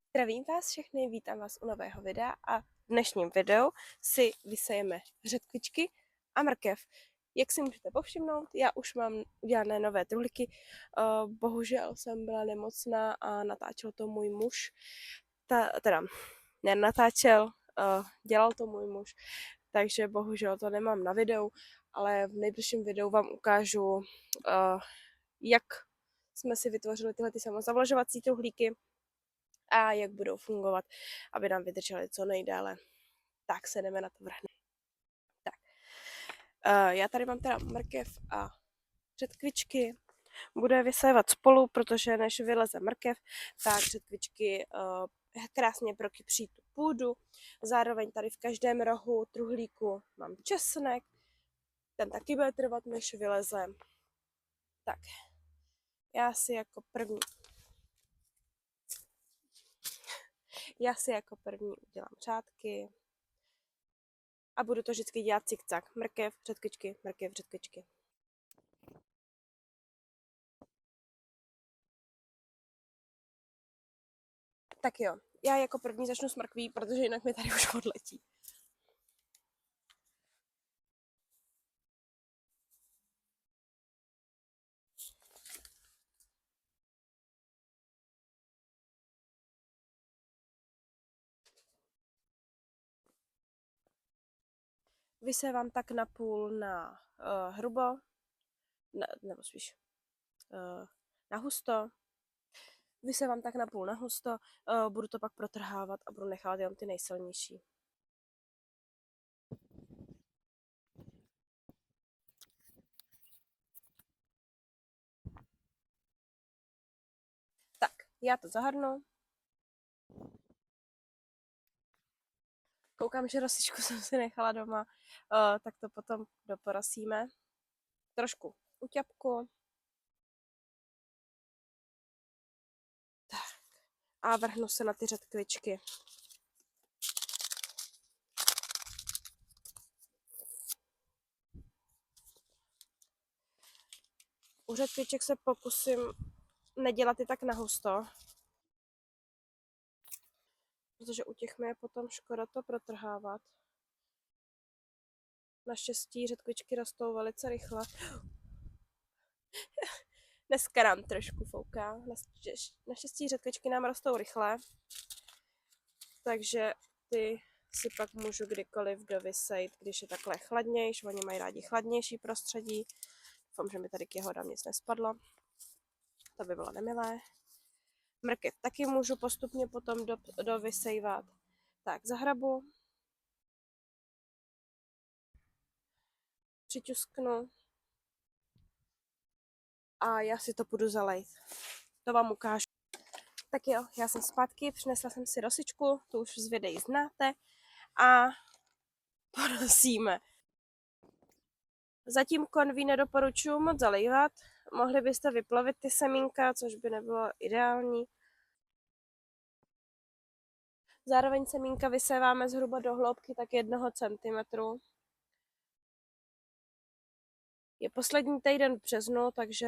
Zdravím vás všechny, vítám vás u nového videa a v dnešním videu si vysejeme řetkvičky a mrkev. Jak si můžete povšimnout, já už mám udělané nové truhlíky, bohužel jsem byla nemocná a natáčel to můj muž, nenatáčel, dělal to můj muž, takže bohužel to nemám na videu, ale v nejbližším videu vám ukážu, jak jsme si vytvořili tyhle samozavlažovací truhlíky a jak budou fungovat, aby nám vydržely co nejdéle. Tak se jdeme na to vrhnout. Tak. Já tady mám teda mrkev a řetkvičky. Budu je vysévat spolu, protože než vyleze mrkev, tak řetkvičky krásně prokypří tu půdu. Zároveň tady v každém rohu truhlíku mám česnek. Ten taky bude trvat, než vyleze. Tak. Já si jako první udělám řádky a budu to vždycky dělat cikcak. Mrkev, řetkvičky, mrkev, řetkvičky. Tak jo, já jako první začnu s mrkví, protože jinak mi tady už odletí. Vysévám tak napůl na hrubo, nebo spíš na husto. Vysévám tak napůl na husto, budu to pak protrhávat a budu nechávat jenom ty nejsilnější. Tak, já to zahrnu. Koukám, že rosičku jsem si nechala doma, tak to potom doporosíme. Trošku uťapku. Tak. A vrhnu se na ty řetkvičky. U řetkviček se pokusím nedělat je tak nahusto, protože u těch mi je potom škoda to protrhávat. Naštěstí řetkvičky rostou velice rychle. Dneska nám trošku fouká. Naštěstí řetkvičky nám rostou rychle, takže ty si pak můžu kdykoliv dovysejt, když je takhle chladnější. Oni mají rádi chladnější prostředí. Doufám, že mi tady k jahodám nic nespadlo. To by bylo nemilé. Mrkev taky můžu postupně potom dovysejvat. Tak, zahrabu. Přiťusknu. A já si to půjdu zalejt. To vám ukážu. Tak jo, já jsem zpátky, přinesla jsem si rosičku, tu už z videí znáte. A porosíme. Zatím konví nedoporučuji moc zalejvat. Mohli byste vyplavit ty semínka, což by nebylo ideální. Zároveň semínka vyséváme zhruba do hloubky tak 1 cm. Je poslední týden v březnu, takže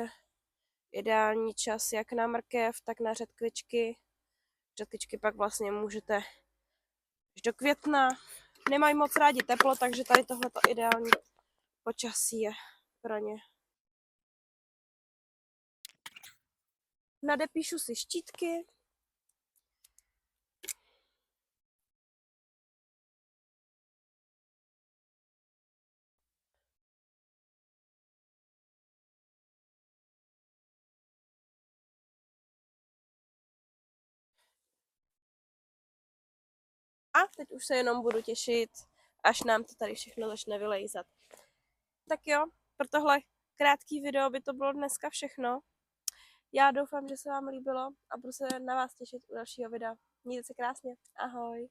ideální čas jak na mrkev, tak na řetkvičky. Řetkvičky pak vlastně můžete až do května. Nemají moc rádi teplo, takže tady tohleto ideální počasí je pro ně. Nadepíšu si štítky. A teď už se jenom budu těšit, až nám to tady všechno začne vylejzat. Tak jo, pro tohle krátký video by to bylo dneska všechno. Já doufám, že se vám líbilo a budu se na vás těšit u dalšího videa. Mějte se krásně, ahoj.